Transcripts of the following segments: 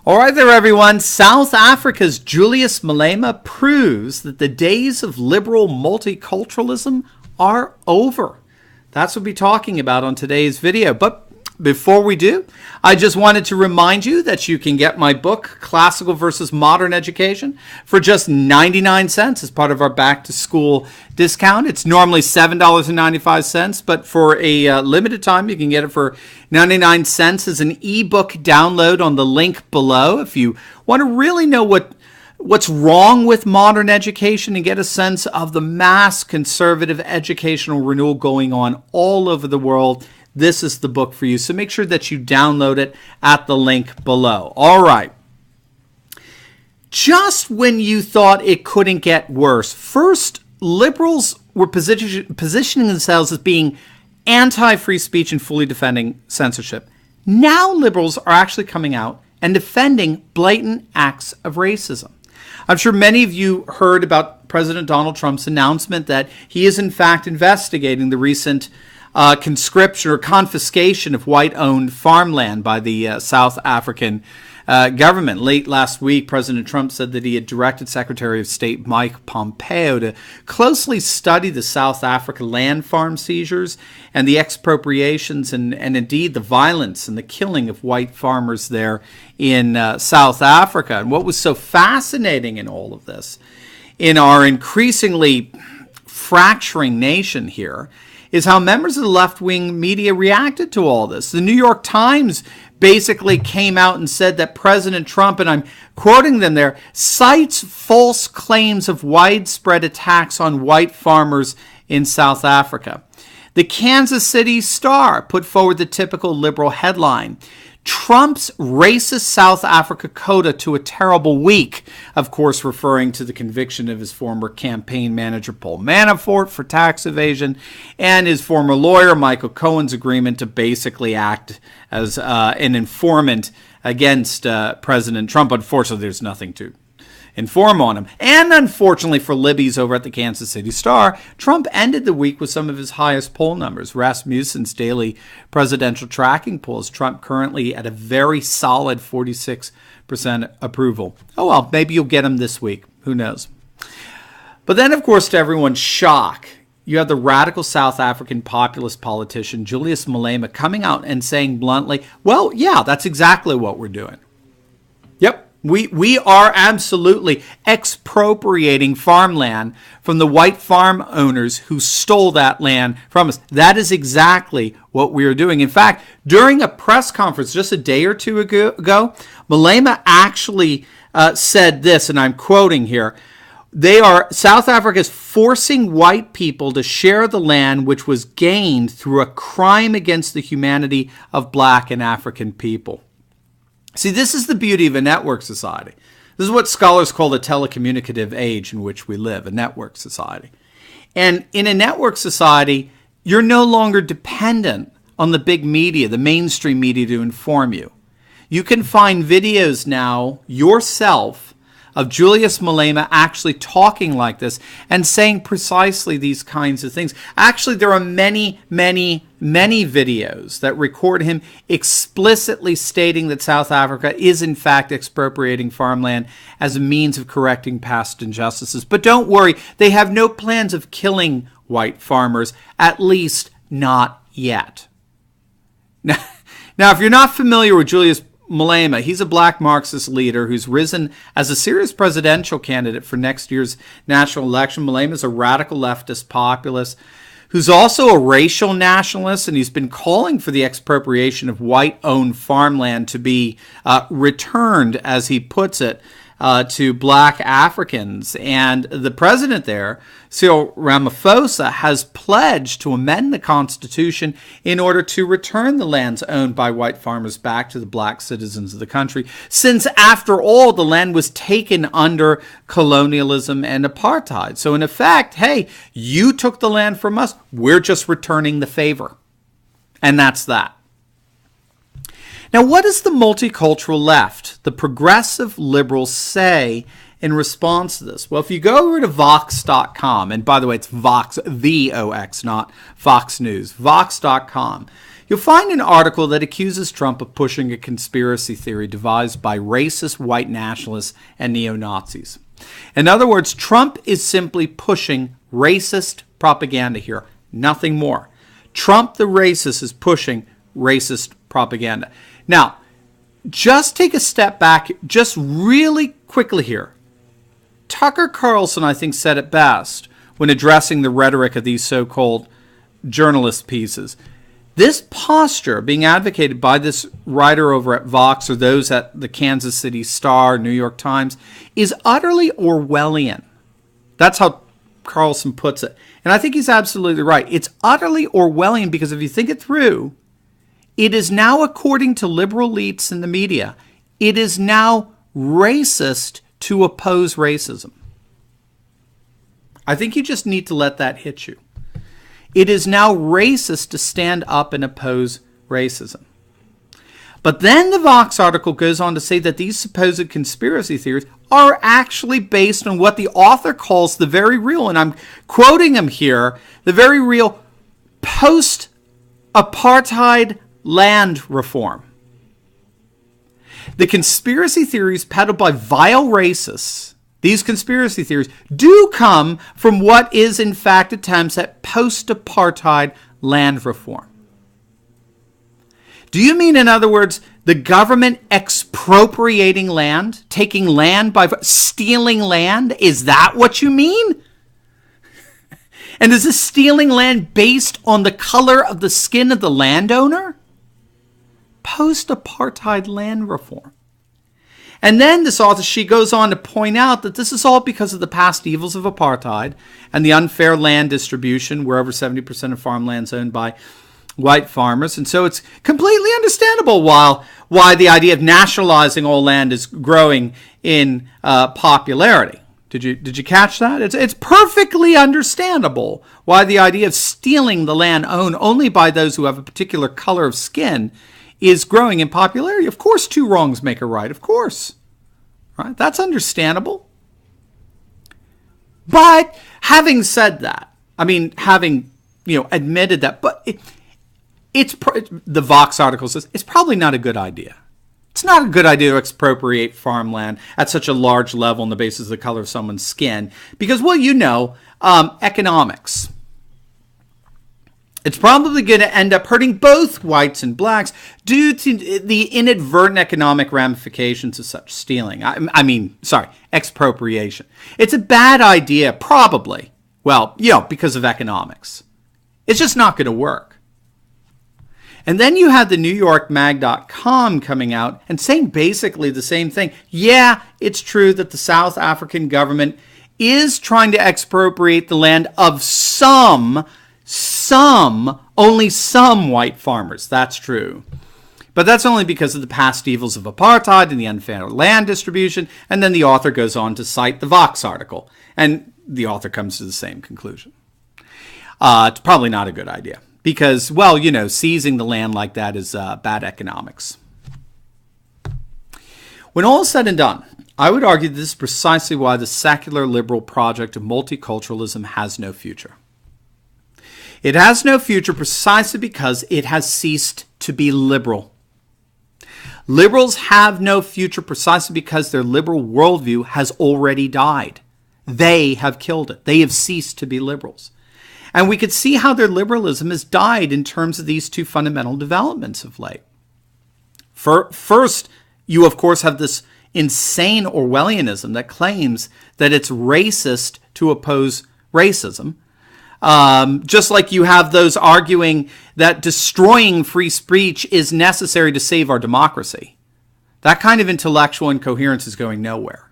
All right there, everyone. South Africa's Julius Malema proves that the days of liberal multiculturalism are over. That's what we'll be talking about on today's video. But before we do, I just wanted to remind you that you can get my book, Classical versus Modern Education, for just 99 cents as part of our back-to-school discount. It's normally $7.95, but for a limited time, you can get it for 99 cents as an ebook download on the link below. If you want to really know what's wrong with modern education and get a sense of the mass conservative educational renewal going on all over the world, this is the book for you. So make sure that you download it at the link below. All right. Just when you thought it couldn't get worse, first, liberals were positioning themselves as being anti-free speech and fully defending censorship. Now liberals are actually coming out and defending blatant acts of racism. I'm sure many of you heard about President Donald Trump's announcement that he is in fact investigating the recent conscription or confiscation of white-owned farmland by the South African government. Late last week, President Trump said that he had directed Secretary of State Mike Pompeo to closely study the South Africa land farm seizures and the expropriations and indeed the violence and the killing of white farmers there in South Africa. And what was so fascinating in all of this, in our increasingly fracturing nation here, is how members of the left-wing media reacted to all this. The New York Times basically came out and said that President Trump, and I'm quoting them there, cites false claims of widespread attacks on white farmers in South Africa. The Kansas City Star put forward the typical liberal headline, Trump's racist South Africa coda to a terrible week, of course referring to the conviction of his former campaign manager Paul Manafort for tax evasion and his former lawyer Michael Cohen's agreement to basically act as an informant against President Trump. Unfortunately, there's nothing to inform on him. And unfortunately for Libby's over at the Kansas City Star, Trump ended the week with some of his highest poll numbers. Rasmussen's daily presidential tracking polls, Trump currently at a very solid 46% approval. Oh well, maybe you'll get him this week. Who knows? But then, of course, to everyone's shock, you have the radical South African populist politician Julius Malema coming out and saying bluntly, well, yeah, that's exactly what we're doing. Yep. We are absolutely expropriating farmland from the white farm owners who stole that land from us. That is exactly what we are doing. In fact, during a press conference just a day or two ago, Malema actually said this, and I'm quoting here, South Africa is forcing white people to share the land which was gained through a crime against the humanity of black and African people. See, this is the beauty of a network society. This is what scholars call the telecommunicative age in which we live, a network society. And in a network society, you're no longer dependent on the big media, the mainstream media, to inform you. You can find videos now yourself of Julius Malema actually talking like this and saying precisely these kinds of things. Actually, there are many, many, many videos that record him explicitly stating that South Africa is in fact expropriating farmland as a means of correcting past injustices. But don't worry, they have no plans of killing white farmers, at least not yet. Now, if you're not familiar with Julius Malema, he's a black Marxist leader who's risen as a serious presidential candidate for next year's national election. Malema is a radical leftist populist who's also a racial nationalist, and he's been calling for the expropriation of white-owned farmland to be returned, as he puts it, to black Africans. And the president there, Cyril Ramaphosa, has pledged to amend the Constitution in order to return the lands owned by white farmers back to the black citizens of the country, since, after all, the land was taken under colonialism and apartheid. So in effect, hey, you took the land from us, we're just returning the favor. And that's that. Now, what does the multicultural left, the progressive liberals, say in response to this? Well, if you go over to Vox.com, and by the way, it's Vox, V-O-X, not Fox News, Vox.com, you'll find an article that accuses Trump of pushing a conspiracy theory devised by racist white nationalists and neo-Nazis. In other words, Trump is simply pushing racist propaganda here, nothing more. Trump the racist is pushing racist propaganda. Now, just take a step back, just really quickly here. Tucker Carlson, I think, said it best when addressing the rhetoric of these so-called journalist pieces. This posture being advocated by this writer over at Vox or those at the Kansas City Star, New York Times, is utterly Orwellian. That's how Carlson puts it. And I think he's absolutely right. It's utterly Orwellian because if you think it through, it is now, according to liberal elites in the media, it is now racist to oppose racism. I think you just need to let that hit you. It is now racist to stand up and oppose racism. But then the Vox article goes on to say that these supposed conspiracy theories are actually based on what the author calls the very real, and I'm quoting him here, the very real post-apartheid land reform. The conspiracy theories peddled by vile racists, these conspiracy theories, do come from what is in fact attempts at post-apartheid land reform. Do you mean, in other words, the government expropriating land, taking land by stealing land? Is that what you mean? And is this stealing land based on the color of the skin of the landowner? Post-apartheid land reform. And then this author, she goes on to point out that this is all because of the past evils of apartheid and the unfair land distribution, where over 70% of farmland is owned by white farmers. And so it's completely understandable why the idea of nationalizing all land is growing in popularity. Did you catch that? It's perfectly understandable why the idea of stealing the land owned only by those who have a particular color of skin is growing in popularity. Of course, two wrongs make a right. Of course. Right? That's understandable. But having said that, I mean, having admitted that, but it's the Vox article says it's probably not a good idea. It's not a good idea to expropriate farmland at such a large level on the basis of the color of someone's skin because, economics. It's probably going to end up hurting both whites and blacks due to the inadvertent economic ramifications of such stealing. Expropriation. It's a bad idea, probably. Well, because of economics. It's just not going to work. And then you had the NewYorkMag.com coming out and saying basically the same thing. Yeah, it's true that the South African government is trying to expropriate the land of only some white farmers. That's true. But that's only because of the past evils of apartheid and the unfair land distribution. And then the author goes on to cite the Vox article. And the author comes to the same conclusion. It's probably not a good idea. Because, seizing the land like that is bad economics. When all is said and done, I would argue that this is precisely why the secular liberal project of multiculturalism has no future. It has no future precisely because it has ceased to be liberal. Liberals have no future precisely because their liberal worldview has already died. They have killed it. They have ceased to be liberals. And we could see how their liberalism has died in terms of these two fundamental developments of late. First, you of course have this insane Orwellianism that claims that it's racist to oppose racism. Just like you have those arguing that destroying free speech is necessary to save our democracy. That kind of intellectual incoherence is going nowhere.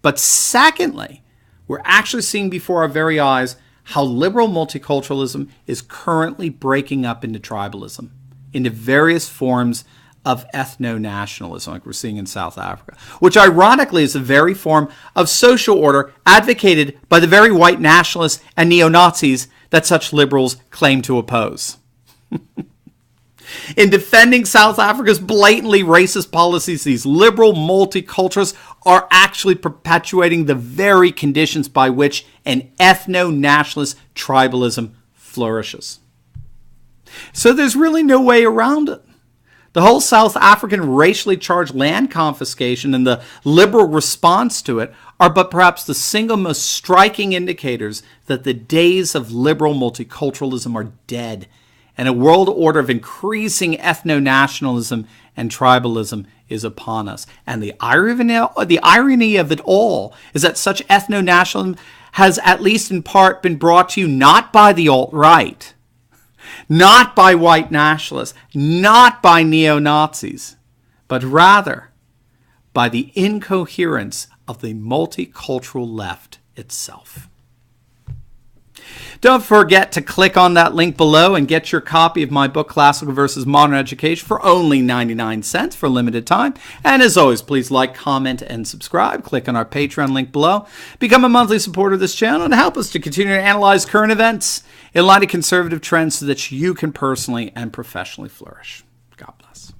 But secondly, we're actually seeing before our very eyes how liberal multiculturalism is currently breaking up into tribalism, into various forms of ethno-nationalism, like we're seeing in South Africa, which ironically is the very form of social order advocated by the very white nationalists and neo-Nazis that such liberals claim to oppose. In defending South Africa's blatantly racist policies, these liberal multiculturalists are actually perpetuating the very conditions by which an ethno-nationalist tribalism flourishes. So there's really no way around it. The whole South African racially charged land confiscation and the liberal response to it are but perhaps the single most striking indicators that the days of liberal multiculturalism are dead, and a world order of increasing ethno-nationalism and tribalism is upon us. And the irony of it all is that such ethno-nationalism has, at least in part, been brought to you not by the alt-right, not by white nationalists, not by neo-Nazis, but rather by the incoherence of the multicultural left itself. Don't forget to click on that link below and get your copy of my book, Classical versus Modern Education, for only 99 cents for a limited time. And as always, please like, comment, and subscribe. Click on our Patreon link below. Become a monthly supporter of this channel and help us to continue to analyze current events in light of conservative trends so that you can personally and professionally flourish. God bless.